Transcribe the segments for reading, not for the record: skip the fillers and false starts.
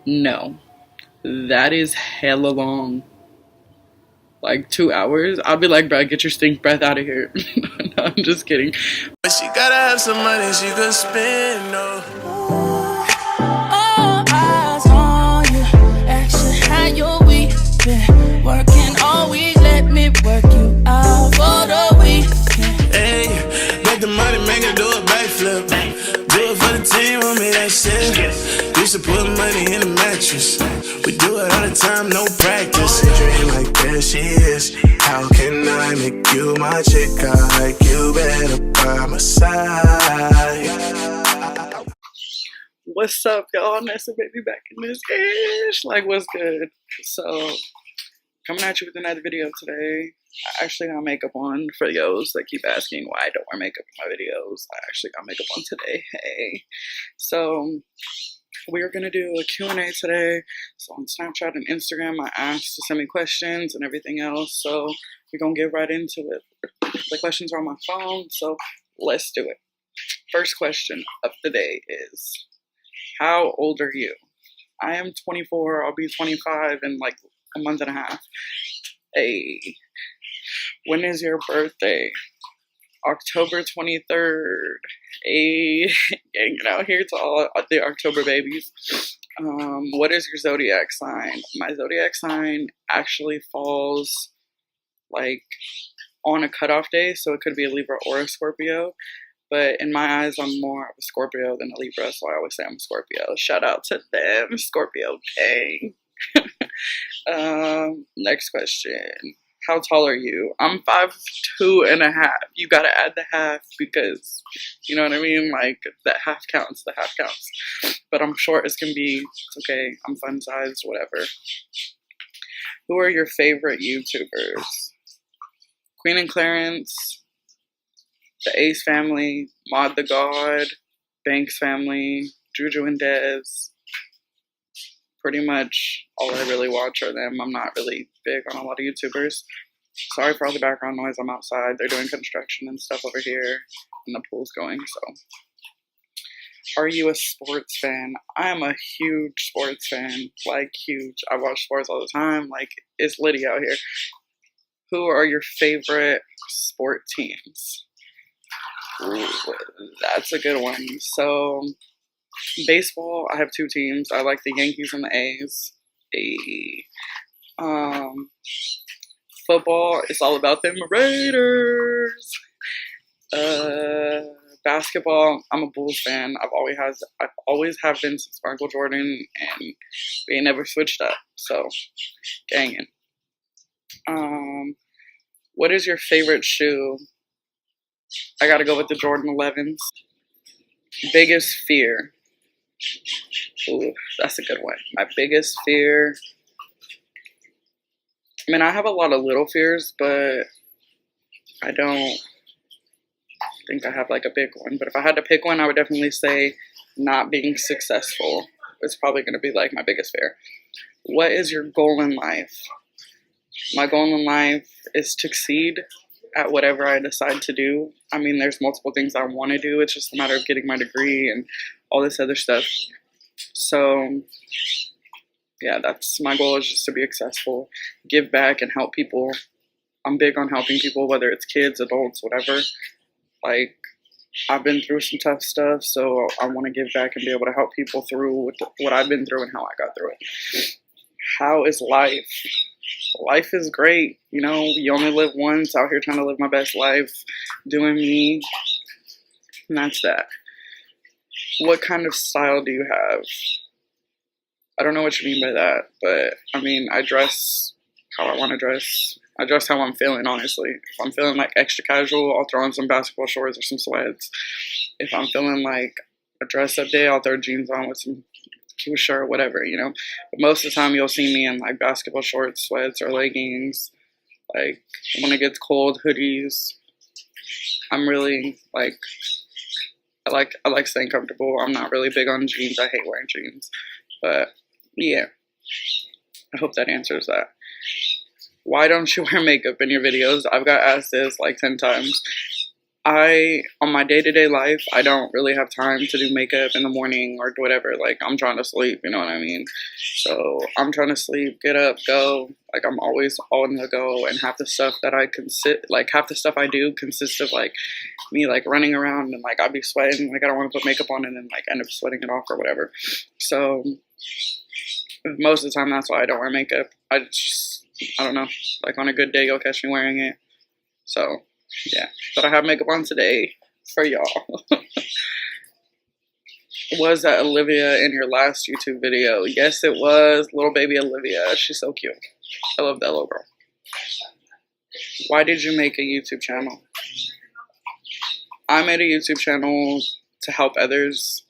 No, that is hella long. Like 2 hours. I'll be like, bro, get your stink breath out of here. No, I'm just kidding. But she gotta have some money she could spend, no. All eyes on you. Action, how your week been? Working all week, let me work you out for the weekend. Hey, make the money, make her do a backflip. Do it for the team, want me that shit. Used to put money in the mattress. We do it all the time, no practice. And like there she is. How can I make you my chick? I like you better by my side. What's up, y'all? Nessa baby back in this ish. Like, what's good? So, coming at you with another video today. I actually got makeup on for those that keep asking why I don't wear makeup in my videos. I actually got makeup on today. Hey. So, we're going to do a Q&A today. So, on Snapchat and Instagram, I asked to send me questions and everything else. So, we're going to get right into it. The questions are on my phone, so let's do it. First question of the day is, how old are you? I am 24. I'll be 25 in like a month and a half. Hey, when is your birthday? October 23rd. Hey, hanging out here to all the October babies. What is your zodiac sign? My zodiac sign actually falls like on a cutoff day, so it could be a Libra or a Scorpio. But in my eyes, I'm more of a Scorpio than a Libra, so I always say I'm a Scorpio. Shout out to them, Scorpio gang. Next question. How tall are you? I'm 5'2.5". You gotta add the half because, you know what I mean? Like, that half counts, the half counts. But I'm short as can be. It's okay. I'm fun sized, whatever. Who are your favorite YouTubers? Queen and Clarence, the Ace family, Mod the God, Banks family, Juju and Dez. Pretty much all I really watch are them. I'm not really big on a lot of YouTubers. Sorry for all the background noise. I'm outside. They're doing construction and stuff over here, and the pool's going, so. Are you a sports fan? I am a huge sports fan. Like, huge. I watch sports all the time. Like, it's litty out here. Who are your favorite sport teams? Ooh, that's a good one. So, baseball, I have two teams. I like the Yankees and the A's. Football, it's all about them Raiders. Basketball, I'm a Bulls fan. I've always have been since Michael Jordan, and they never switched up. So, gangin'. What is your favorite shoe? I gotta go with the Jordan 11s. Biggest fear. Ooh, that's a good one. My biggest fear. I mean, I have a lot of little fears, but I don't think I have like a big one. But if I had to pick one, I would definitely say not being successful. It's probably going to be like my biggest fear. What is your goal in life? My goal in life is to succeed at whatever I decide to do. I mean, there's multiple things I want to do. It's just a matter of getting my degree and all this other stuff. So, yeah, that's my goal, is just to be successful, give back, and help people. I'm big on helping people, whether it's kids, adults, whatever. Like, I've been through some tough stuff, so I want to give back and be able to help people through what I've been through and how I got through it. How is life? Life is great. You know, you only live once. Out here trying to live my best life, doing me, and that's that. What kind of style do you have? I don't know what you mean by that, but I mean, I dress how I want to dress. I dress how I'm feeling, honestly. If I'm feeling like extra casual, I'll throw on some basketball shorts or some sweats. If I'm feeling like a dress-up day, I'll throw jeans on with some cute shirt, whatever, you know. But most of the time, you'll see me in like basketball shorts, sweats, or leggings. Like, when it gets cold, hoodies. I'm really like, I like staying comfortable. I'm not really big on jeans. I hate wearing jeans. But yeah, I hope that answers that. Why don't you wear makeup in your videos? I've got asked this like 10 times. on my day-to-day life, I don't really have time to do makeup in the morning or whatever. Like, I'm trying to sleep, you know what I mean? So I'm trying to sleep, get up, go. Like, I'm always on the go, and half the stuff that half the stuff I do consists of like me like running around, and like I'd be sweating, like I don't want to put makeup on and then like end up sweating it off or whatever. So most of the time that's why I don't wear makeup. I don't know. Like on a good day you'll catch me wearing it. So yeah. But I have makeup on today for y'all. Was that Olivia in your last YouTube video? Yes, it was. Little baby Olivia. She's so cute. I love that little girl. Why did you make a YouTube channel? I made a YouTube channel to help others.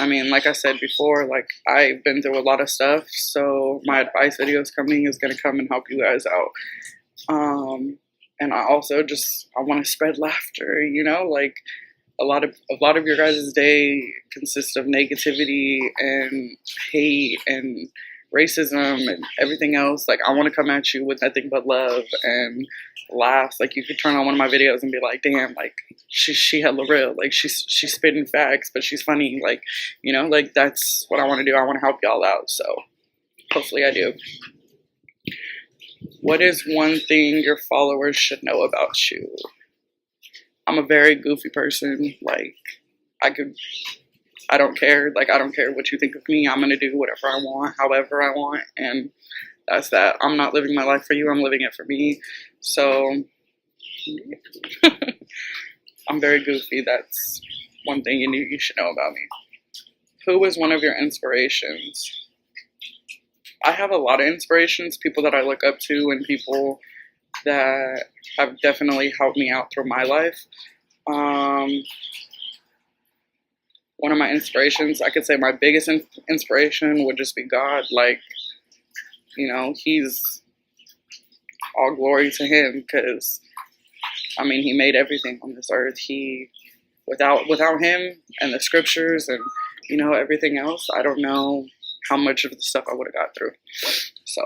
I mean, like I said before, like I've been through a lot of stuff, so my advice videos coming is gonna come and help you guys out. And I also I want to spread laughter, you know, like a lot of your guys' day consists of negativity and hate and racism and everything else. Like I want to come at you with nothing but love and laughs. Like you could turn on one of my videos and be like, damn, like she hella real. Like she's spitting facts, but she's funny. Like, you know, like that's what I want to do. I want to help y'all out. So hopefully I do. What is one thing your followers should know about you? I'm a very goofy person. Like I don't care. Like I don't care what you think of me. I'm gonna do whatever I want, however I want, and that's that. I'm not living my life for you. I'm living it for me. So I'm very goofy. That's one thing you should know about me. Who was one of your inspirations? I have a lot of inspirations, people that I look up to and people that have definitely helped me out through my life. One of my inspirations, I could say my biggest inspiration would just be God. Like, you know, he's all glory to him because, I mean, he made everything on this earth. Without him and the scriptures and, you know, everything else, I don't know how much of the stuff I would have got through. So,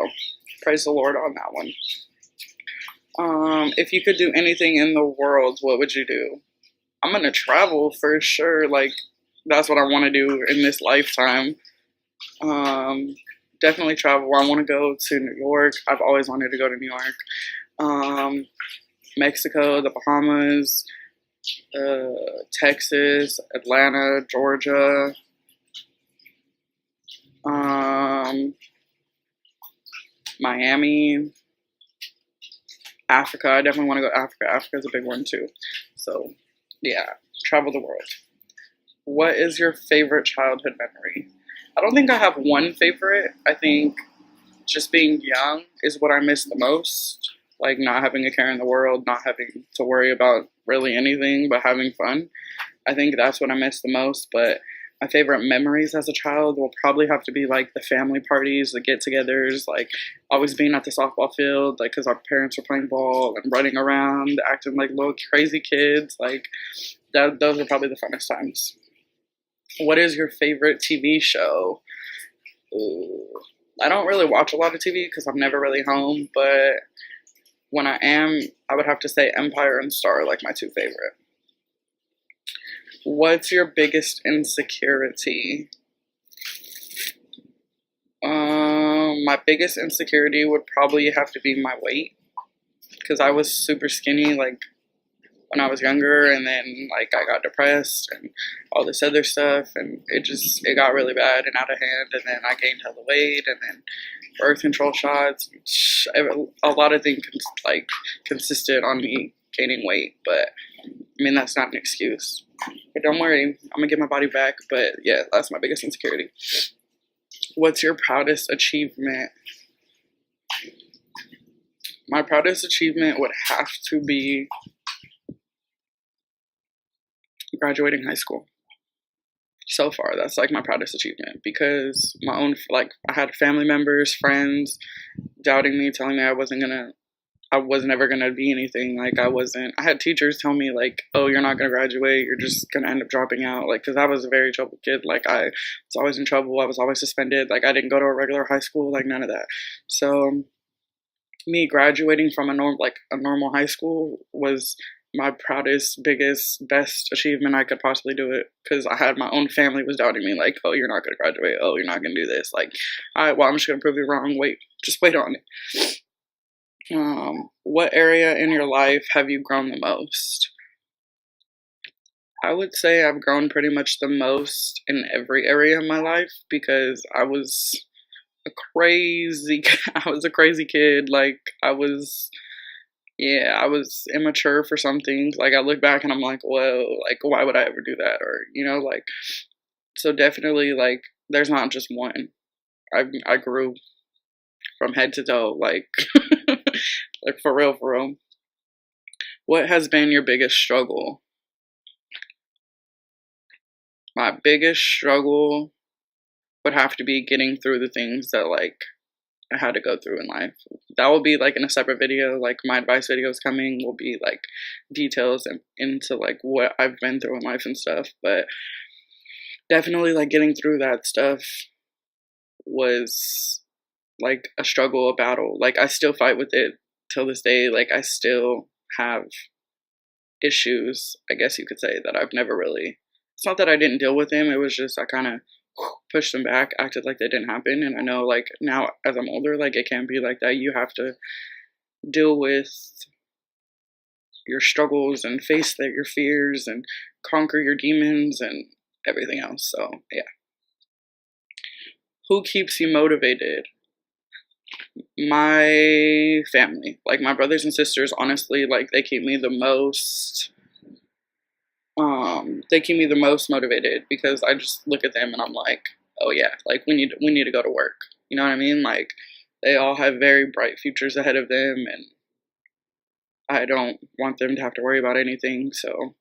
praise the Lord on that one. If you could do anything in the world, what would you do? I'm going to travel for sure. Like, that's what I want to do in this lifetime. Definitely travel. I want to go to New York. I've always wanted to go to New York. Mexico, the Bahamas, Texas, Atlanta, Georgia. Miami, Africa. I definitely want to go to Africa. Africa's a big one too. So, yeah, travel the world. What is your favorite childhood memory? I don't think I have one favorite. I think just being young is what I miss the most. Like not having a care in the world, not having to worry about really anything, but having fun. I think that's what I miss the most. But my favorite memories as a child will probably have to be like the family parties, the get-togethers, like always being at the softball field, like because our parents were playing ball and running around, acting like little crazy kids. Like those are probably the funnest times. What is your favorite TV show? Ooh, I don't really watch a lot of TV because I'm never really home, but when I am, I would have to say Empire and Star, like my two favorite. What's your biggest insecurity? My biggest insecurity would probably have to be my weight, because I was super skinny like when I was younger, and then like I got depressed and all this other stuff, and it got really bad and out of hand, and then I gained hella weight, and then birth control shots. A lot of things like consisted on me gaining weight, but I mean that's not an excuse. But don't worry, I'm gonna get my body back. But yeah, that's my biggest insecurity. What's your proudest achievement? My proudest achievement would have to be graduating high school. So far, that's like my proudest achievement, because my own, like, I had family members, friends doubting me, telling me I was never gonna be anything. Like I had teachers tell me like, oh, you're not gonna graduate, you're just gonna end up dropping out. Like, cause I was a very troubled kid. Like I was always in trouble. I was always suspended. Like I didn't go to a regular high school, like none of that. So me graduating from a normal high school was my proudest, biggest, best achievement I could possibly do it, because I had my own family was doubting me, like, oh, you're not going to graduate, oh, you're not going to do this, like, all right, well, I'm just going to prove you wrong, just wait on it. What area in your life have you grown the most? I would say I've grown pretty much the most in every area of my life, because I was a crazy, I was a crazy kid. Like, I was immature for some things. Like, I look back and I'm like, whoa, like, why would I ever do that? Or, like, so definitely, like, there's not just one. I grew from head to toe, like, like, for real, for real. What has been your biggest struggle? My biggest struggle would have to be getting through the things that, like, I had to go through in life. That will be, like, in a separate video. Like, my advice videos coming will be, like, details and into, like, what I've been through in life and stuff. But definitely, like, getting through that stuff was, like, a struggle, a battle. Like, I still fight with it till this day. Like, I still have issues, I guess you could say, that I've never really... It's not that I didn't deal with them. It was just I kind of pushed them back, acted like they didn't happen. And I know, like, now as I'm older, like, it can't be like that. You have to deal with your struggles and face your fears and conquer your demons and everything else. So, yeah. Who keeps you motivated? My family. Like, my brothers and sisters, honestly, like, they keep me the most... they keep me the most motivated, because I just look at them and I'm like, oh yeah, like, we need to go to work. You know what I mean? Like, they all have very bright futures ahead of them, and I don't want them to have to worry about anything. So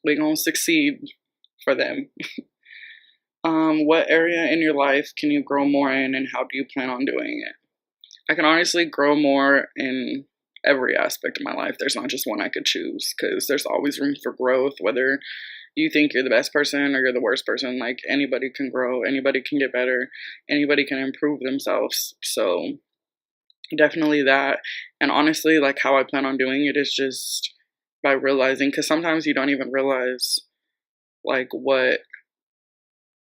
we're gonna succeed for them. What area in your life can you grow more in, and how do you plan on doing it? I can honestly grow more in every aspect of my life. There's not just one I could choose, because there's always room for growth, whether you think you're the best person or you're the worst person. Like, anybody can grow, anybody can get better, anybody can improve themselves. So definitely that. And honestly, like, how I plan on doing it is just by realizing, because sometimes you don't even realize, like,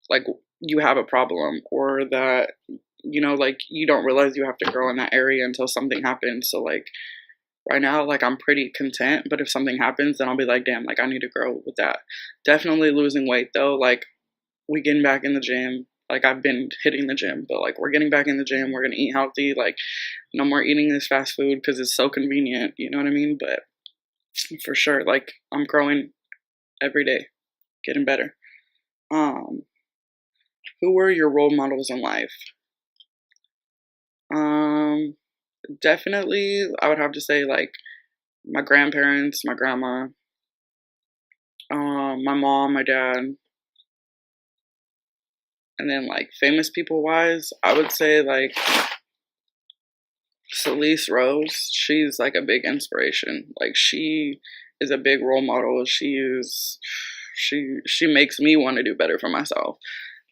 like, you have a problem, or that, like, you don't realize you have to grow in that area until something happens. So, like, right now, like, I'm pretty content, but if something happens, then I'll be like, damn, like, I need to grow with that. Definitely losing weight, though. Like, we getting back in the gym. Like, I've been hitting the gym, but, like, we're getting back in the gym. We're going to eat healthy. Like, no more eating this fast food because it's so convenient. You know what I mean? But for sure, like, I'm growing every day, getting better. Who were your role models in life? Definitely, I would have to say, like, my grandparents, my grandma, my mom, my dad, and then, like, famous people wise, I would say, like, Celeste Rose. She's, like, a big inspiration. Like, she is a big role model. She makes me want to do better for myself.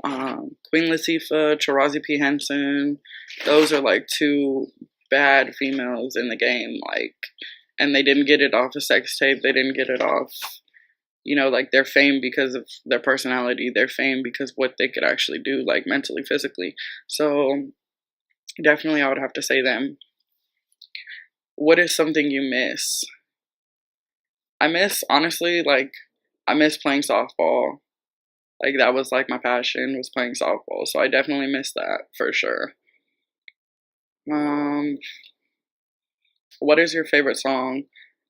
Queen Latifah, Taraji P. Henson, those are, like, two bad females in the game, like, and they didn't get it off a sex tape. They didn't get it off, like, their fame because of their personality, their fame because what they could actually do, like, mentally, physically. So definitely I would have to say them. What is something you miss? Honestly, like, I miss playing softball. Like, that was, like, my passion, was playing softball. So I definitely miss that, for sure. What is your favorite song?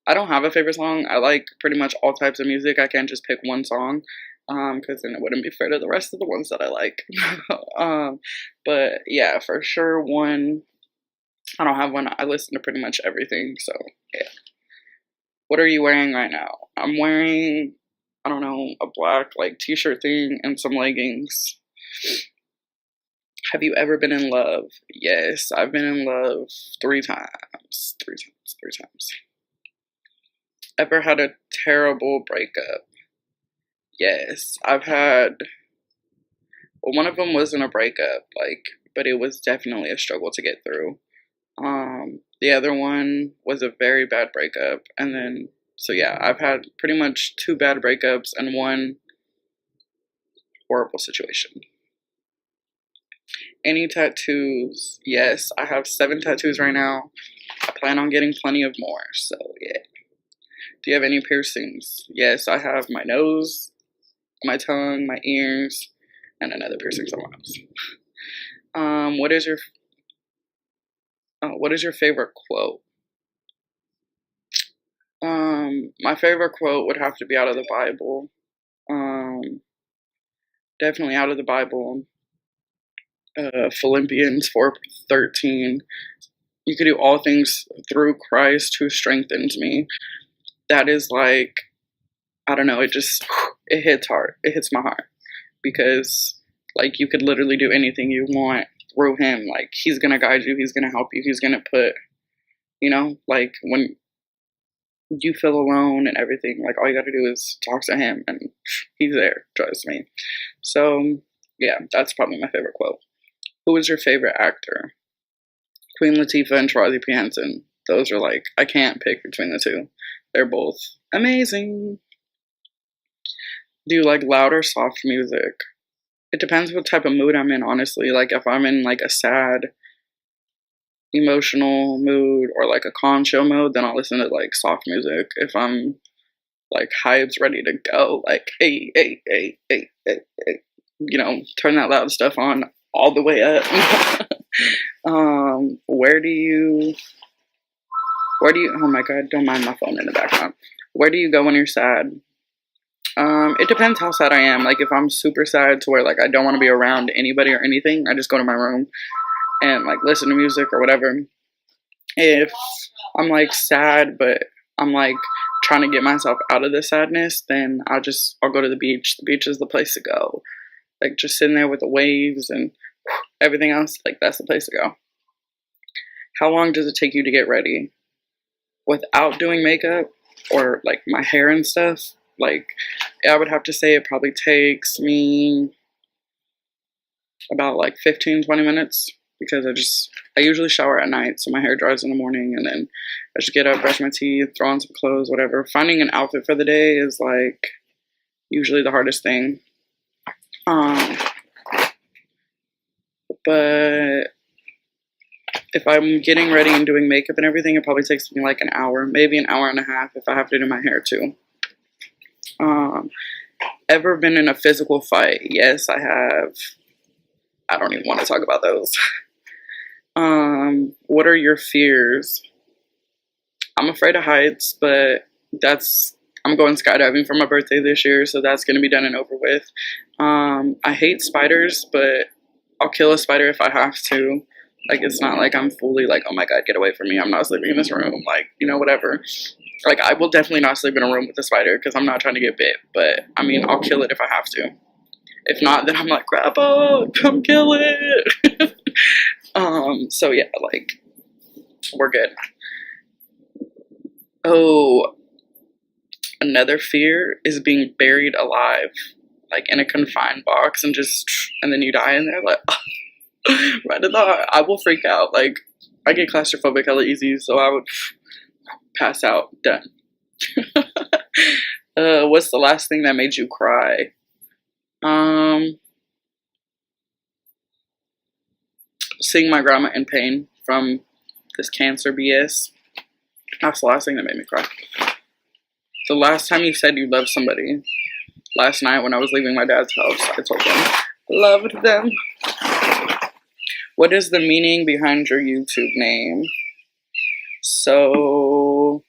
I don't have a favorite song. I like pretty much all types of music. I can't just pick one song, because then it wouldn't be fair to the rest of the ones that I like. But yeah, for sure one. I don't have one. I listen to pretty much everything, so yeah. What are you wearing right now? I'm wearing, I don't know, a black, like, t-shirt thing and some leggings. Have you ever been in love? Yes, I've been in love 3 times. 3 times. Ever had a terrible breakup? Yes, I've had, well, one of them wasn't a breakup, like, but it was definitely a struggle to get through. The other one was a very bad breakup, and then So yeah, I've had pretty much 2 bad breakups and 1 horrible situation. Any tattoos? Yes, I have 7 tattoos right now. I plan on getting plenty of more, so yeah. Do you have any piercings? Yes, I have my nose, my tongue, my ears, and another piercing somewhere else. What is your favorite quote? My favorite quote would have to be out of the Bible. Definitely out of the Bible. Philippians 4:13. You can do all things through Christ who strengthens me. That is like, I don't know, it hits hard. It hits my heart. Because, like, you could literally do anything you want through him. Like, he's gonna guide you, he's gonna help you, he's gonna put, like, when you feel alone and everything, like, all you gotta do is talk to him, and he's there, trust me. So, yeah, that's probably my favorite quote. Who is your favorite actor? Queen Latifah and Charlie P. Henson. Those are like, I can't pick between the two. They're both amazing. Do you like loud or soft music? It depends what type of mood I'm in, honestly. Like, if I'm in, like, a sad, emotional mood or, like, a calm, chill mode, then I'll listen to, like, soft music. If I'm, like, hyped, ready to go, like, hey, hey, hey, hey, hey, hey, turn that loud stuff on all the way up. Where do you, oh my god, don't mind my phone in the background. Where do you go when you're sad? It depends how sad I am. Like, if I'm super sad to where, like, I don't want to be around anybody or anything, I just go to my room and, like, listen to music or whatever. If I'm, like, sad, but I'm, like, trying to get myself out of the sadness, then I'll go to the beach. The beach is the place to go. Like, just sitting there with the waves and everything else, like, that's the place to go. How long does it take you to get ready? Without doing makeup or, like, my hair and stuff, like, I would have to say it probably takes me about, like, 15-20 minutes, because I usually shower at night, so my hair dries in the morning, and then I just get up, brush my teeth, throw on some clothes, whatever. Finding an outfit for the day is, like, usually the hardest thing. But if I'm getting ready and doing makeup and everything, it probably takes me like an hour, maybe an hour and a half if I have to do my hair too. Ever been in a physical fight? Yes, I have. I don't even want to talk about those. What are your fears? I'm afraid of heights, but I'm going skydiving for my birthday this year, so that's going to be done and over with. I hate spiders, but I'll kill a spider if I have to. Like, it's not like I'm fully like, oh my god, get away from me, I'm not sleeping in this room, like, whatever. Like, I will definitely not sleep in a room with a spider, because I'm not trying to get bit, but, I mean, I'll kill it if I have to. If not, then I'm like, Grandpa, come kill it! So yeah, like, we're good. Oh, another fear is being buried alive, like, in a confined box, and then you die in there, like, right in the heart. I will freak out. Like, I get claustrophobic hella easy, so I would pass out. Done. What's the last thing that made you cry? Seeing my grandma in pain from this cancer BS. That's the last thing that made me cry. The last time you said you loved somebody. Last night when I was leaving my dad's house, I told them loved them. What is the meaning behind your YouTube name? So,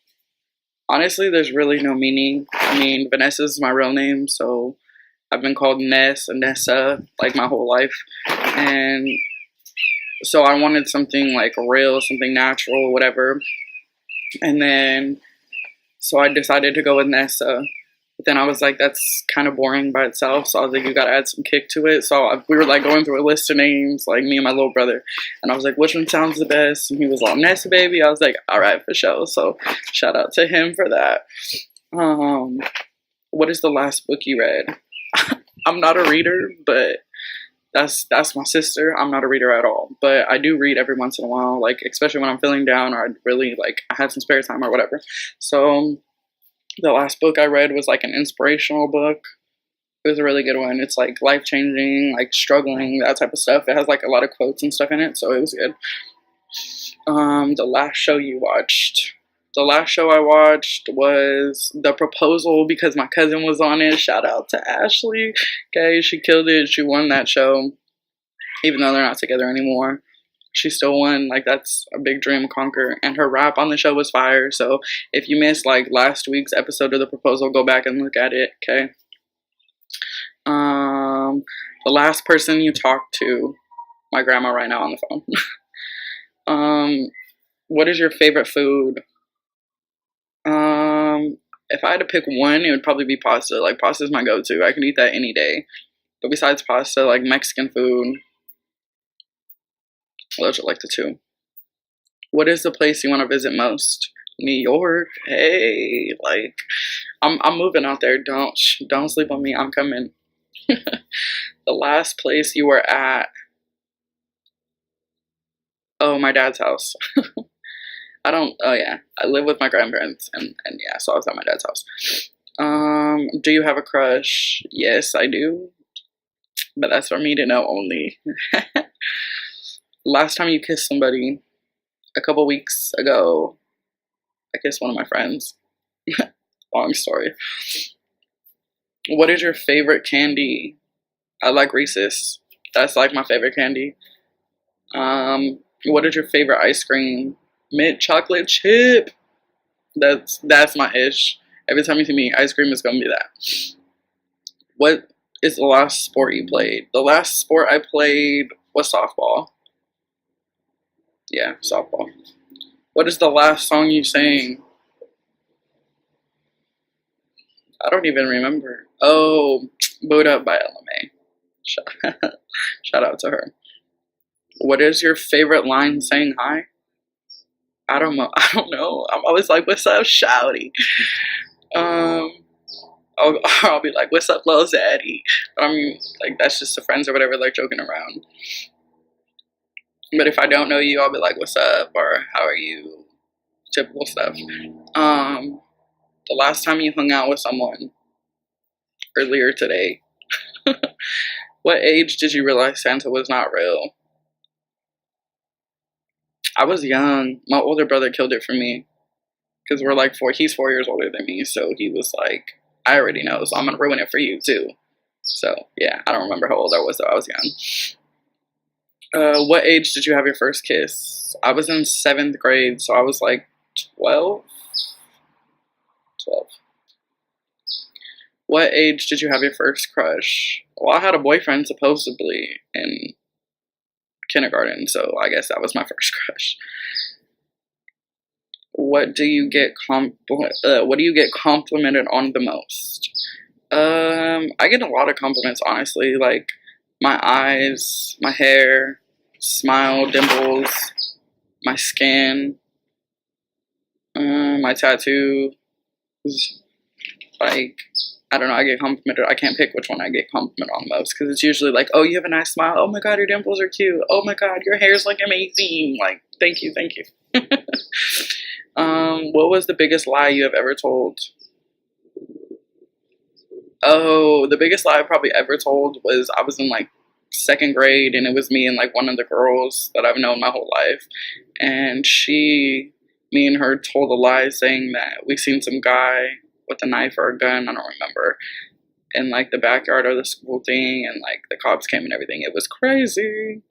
honestly, there's really no meaning. I mean, Vanessa's my real name, so I've been called Ness and Nessa, like, my whole life. And so I wanted something, like, real, something natural, whatever. And then, so I decided to go with Nessa. But then I was like, that's kind of boring by itself. So I was like, you gotta add some kick to it. So we were, like, going through a list of names, like, me and my little brother. And I was like, which one sounds the best? And he was all, Nessa, baby. I was like, all right, for sure. So shout out to him for that. What is the last book you read? I'm not a reader, but that's my sister. I'm not a reader at all. But I do read every once in a while, like, especially when I'm feeling down or I had some spare time or whatever. So The last book I read was like an inspirational book. It was a really good one. It's like life changing, like struggling, that type of stuff. It has like a lot of quotes and stuff in it, so it was good. The last show you watched. The last show I watched was The Proposal because my cousin was on it. Shout out to Ashley. Okay, she killed it. She won that show. Even though they're not together anymore, she still won. Like, that's a big dream to conquer. And her rap on the show was fire. So if you missed like last week's episode of The Proposal, go back and look at it. Okay. The last person you talked to, my grandma right now on the phone. What is your favorite food? If I had to pick one, it would probably be pasta. Like, pasta is my go-to. I can eat that any day. But besides pasta, like Mexican food, those are like the two. What is the place you want to visit most? New York. Hey, like, I'm moving out there. Don't sleep on me. I'm coming. The last place you were at. Oh, my dad's house. Oh yeah, I live with my grandparents, and yeah, so I was at my dad's house. Do you have a crush? Yes, I do, but that's for me to know only. Last time you kissed somebody, a couple weeks ago, I kissed one of my friends. Long story. What is your favorite candy? I like Reese's. That's like my favorite candy. What is your favorite ice cream? Mint chocolate chip. That's my ish. Every time you see me, ice cream is gonna be that. What is the last sport you played? The last sport I played was softball. Yeah, softball. What is the last song you sang? I don't even remember. Oh, Boot Up by LMA. Shout out to her. What is your favorite line saying hi? I don't know. I'm always like, what's up, shouty? I'll be like, what's up, Lil Zaddy? But I mean, like, that's just the friends or whatever, like, joking around. But if I don't know you, I'll be like, what's up? Or how are you? Typical stuff. The last time you hung out with someone earlier today, what age did you realize Santa was not real? I was young. My older brother killed it for me. Because we're like he's 4 years older than me. So he was like, I already know, so I'm going to ruin it for you too. So yeah, I don't remember how old I was though. I was young. What age did you have your first kiss? I was in 7th grade, so I was like 12. What age did you have your first crush? Well, I had a boyfriend supposedly in kindergarten, so I guess that was my first crush. What do you get complimented on the most? I get a lot of compliments, honestly. Like my eyes, my hair, smile, dimples, my skin, my tattoos. Like, I don't know, I get complimented. I can't pick which one I get complimented on most because it's usually like, oh, you have a nice smile. Oh my god, your dimples are cute. Oh my god, your hair's like amazing. Like, thank you. What was the biggest lie you have ever told? Oh, the biggest lie I probably ever told was I was in like 2nd grade and it was me and like one of the girls that I've known my whole life. And me and her told a lie saying that we seen some guy with a knife or a gun, I don't remember, in like the backyard of the school thing, and like the cops came and everything. It was crazy.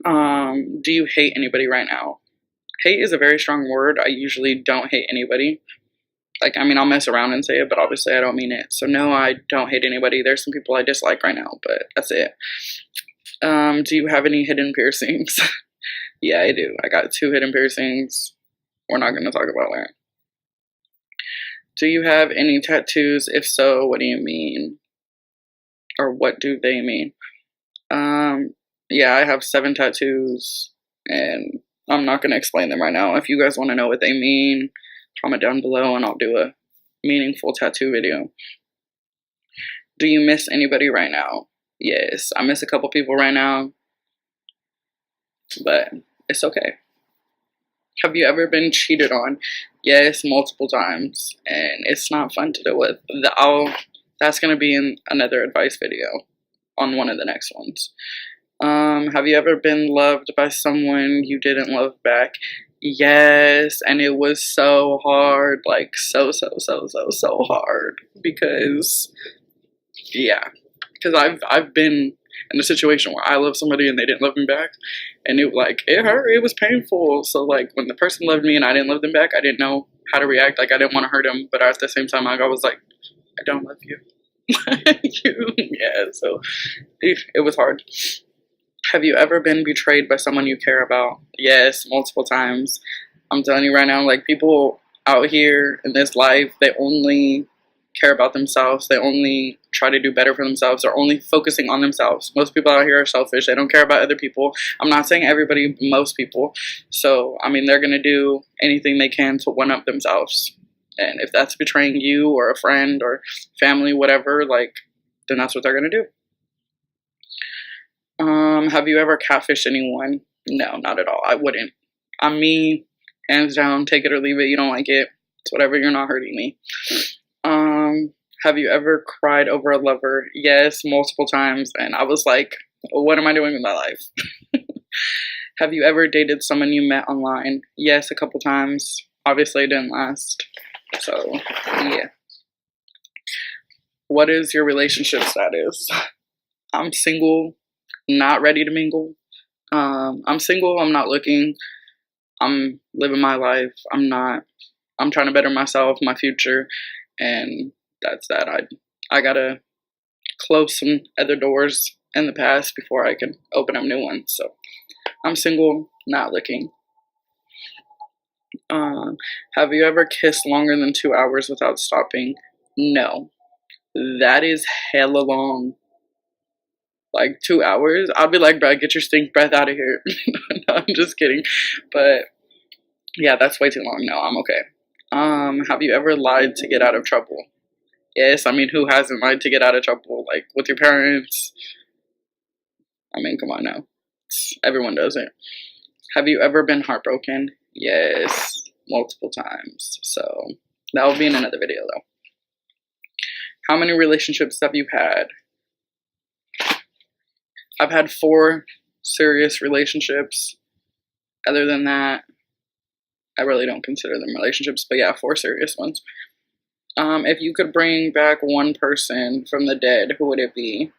Do you hate anybody right now? Hate is a very strong word. I usually don't hate anybody. Like, I mean, I'll mess around and say it, but obviously I don't mean it. So no, I don't hate anybody. There's some people I dislike right now, but that's it. Do you have any hidden piercings? Yeah, I do. I got 2 hidden piercings. We're not going to talk about that. Do you have any tattoos? If so, what do you mean? Or what do they mean? Yeah, I have 7 tattoos, and I'm not going to explain them right now. If you guys want to know what they mean, comment down below, and I'll do a meaningful tattoo video. Do you miss anybody right now? Yes, I miss a couple people right now, but it's okay. Have you ever been cheated on? Yes, multiple times, and it's not fun to deal with. That's gonna be in another advice video on one of the next ones. Have you ever been loved by someone you didn't love back? Yes, and it was so hard, like so hard because I've been in a situation where I love somebody and they didn't love me back, and it hurt, it was painful. So like when the person loved me and I didn't love them back, I didn't know how to react. Like I didn't want to hurt them, but at the same time, like, I was like, I don't love you. So it was hard. Have you ever been betrayed by someone you care about? Yes, multiple times. I'm telling you right now, like, people out here in this life, they only care about themselves. They only try to do better for themselves. They're only focusing on themselves. Most people out here are selfish. They don't care about other people. I'm not saying everybody, most people. So, I mean, they're going to do anything they can to one-up themselves. And if that's betraying you or a friend or family, whatever, like, then that's what they're going to do. Have you ever catfished anyone? No, not at all. I wouldn't. I'm me, hands down, take it or leave it. You don't like it, it's whatever, you're not hurting me. Have you ever cried over a lover? Yes, multiple times, and I was like, what am I doing with my life? Have you ever dated someone you met online? Yes, a couple times. Obviously, it didn't last. So, yeah. What is your relationship status? I'm single, not ready to mingle. I'm single, I'm not looking. I'm living my life. I'm trying to better myself, my future, and that's that. I gotta close some other doors in the past before I can open up new ones. So I'm single, not looking. Have you ever kissed longer than 2 hours without stopping? No. That is hella long. Like 2 hours? I'll be like, bro, get your stink breath out of here. No, I'm just kidding. But yeah, that's way too long. No, I'm okay. Have you ever lied to get out of trouble? Yes, I mean, who hasn't lied to get out of trouble? Like, with your parents? I mean, come on now. Everyone does it. Have you ever been heartbroken? Yes, multiple times. So, that will be in another video, though. How many relationships have you had? I've had 4 serious relationships. Other than that, I really don't consider them relationships. But yeah, 4 serious ones. If you could bring back one person from the dead, who would it be?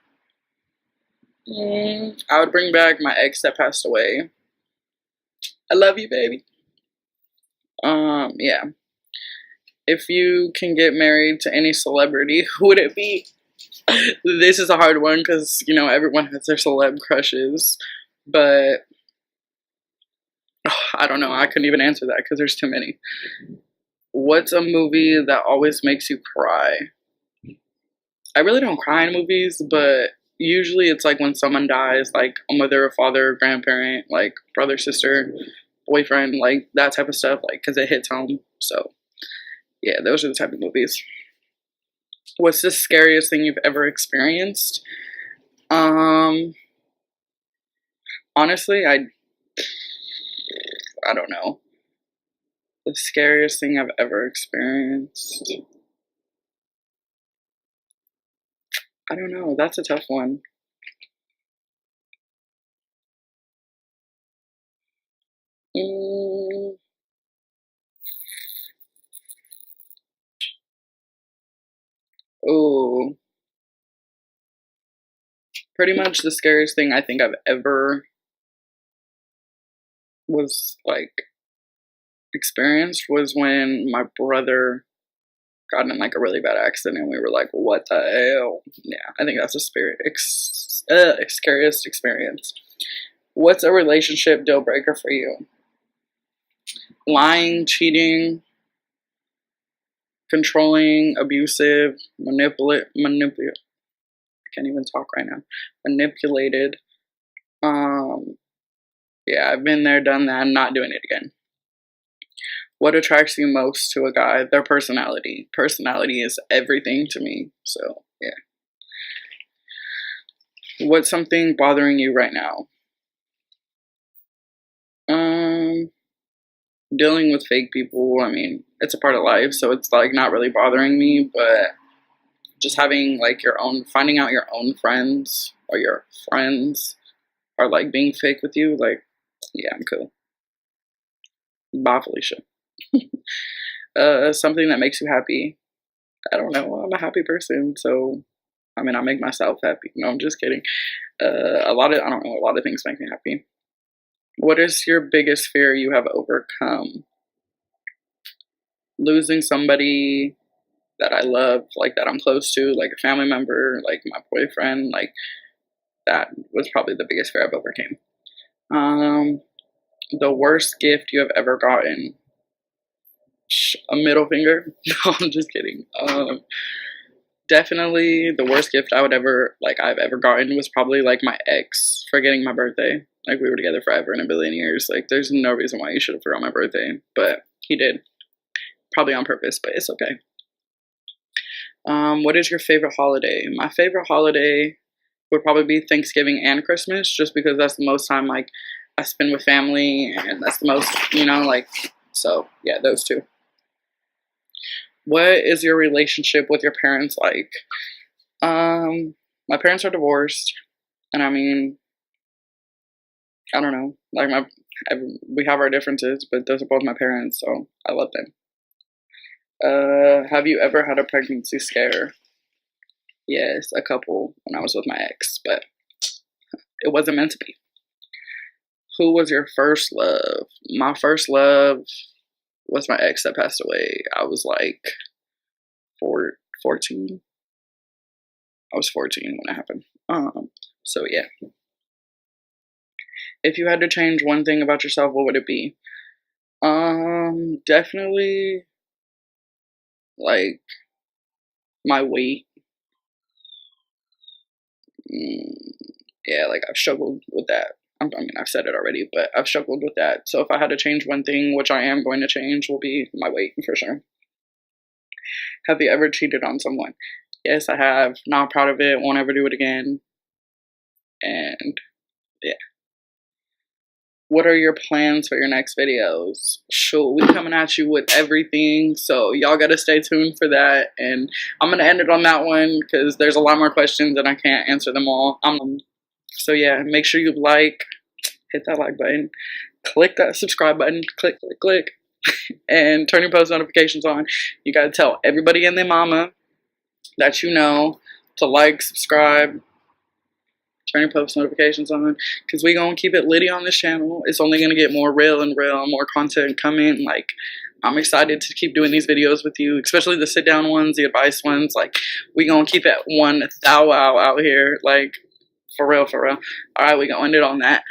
I would bring back my ex that passed away. I love you, baby. Yeah. If you can get married to any celebrity, who would it be? This is a hard one because, you know, everyone has their celeb crushes. But I don't know. I couldn't even answer that because there's too many. What's a movie that always makes you cry? I really don't cry in movies, but usually it's like when someone dies, like a mother, father, grandparent, like brother, sister, boyfriend, like that type of stuff, like because it hits home. So yeah, those are the type of movies. What's the scariest thing you've ever experienced? Honestly, I don't know. The scariest thing I've ever experienced. I don't know. That's a tough one. Oh, pretty much the scariest thing I think I've ever was like experienced was when my brother got in like a really bad accident and we were like, what the hell? Yeah, I think that's the scariest experience. What's a relationship deal breaker for you? Lying, cheating, controlling, abusive, manipulate. I can't even talk right now. Manipulated. Yeah, I've been there, done that. I'm not doing it again. What attracts you most to a guy? Their personality. Personality is everything to me. So, yeah. What's something bothering you right now? dealing with fake people, I mean, it's a part of life, so it's like not really bothering me, but just having like finding out your own friends or your friends are like being fake with you, like, yeah, I'm cool. Bye, Felicia. Something that makes you happy. I don't know. I'm a happy person, so I mean, I make myself happy. No, I'm just kidding. I don't know. A lot of things make me happy. What is your biggest fear you have overcome? Losing somebody that I love, like that I'm close to, like a family member, like my boyfriend, like that was probably the biggest fear I've overcame. The worst gift you have ever gotten? A middle finger. No, I'm just kidding. Definitely the worst gift I've ever gotten was probably like my ex forgetting my birthday. Like, we were together forever and a billion years. Like, there's no reason why he should have forgot my birthday, but he did. Probably on purpose, but it's okay. What is your favorite holiday? My favorite holiday would probably be Thanksgiving and Christmas, just because that's the most time like I spend with family, and that's the most, like, so yeah, those two. What is your relationship with your parents like? My parents are divorced, and I mean, I don't know, like we have our differences, but those are both my parents, so I love them. Have you ever had a pregnancy scare? Yes, a couple when I was with my ex, but it wasn't meant to be. Who was your first love? My first love was my ex that passed away. I was like 14. I was 14 when it happened. So yeah. If you had to change one thing about yourself, what would it be? Definitely like my weight. Yeah, like I've struggled with that. I mean, I've said it already, but I've struggled with that. So if I had to change one thing, which I am going to change, will be my weight for sure. Have you ever cheated on someone? Yes, I have. Not proud of it. Won't ever do it again. And yeah. What are your plans for your next videos? Sure, we coming at you with everything, so y'all gotta stay tuned for that. And I'm gonna end it on that one because there's a lot more questions and I can't answer them all. So yeah, make sure you hit that like button, click that subscribe button, click, and turn your post notifications on. You gotta tell everybody and their mama that you know to like, subscribe, turn your post notifications on, because we gonna keep it litty on this channel. It's only gonna get more real, more content coming. Like, I'm excited to keep doing these videos with you, especially the sit down ones, the advice ones. Like, we gonna keep it one thou wow out here, like, for real. All right, we gonna end it on that.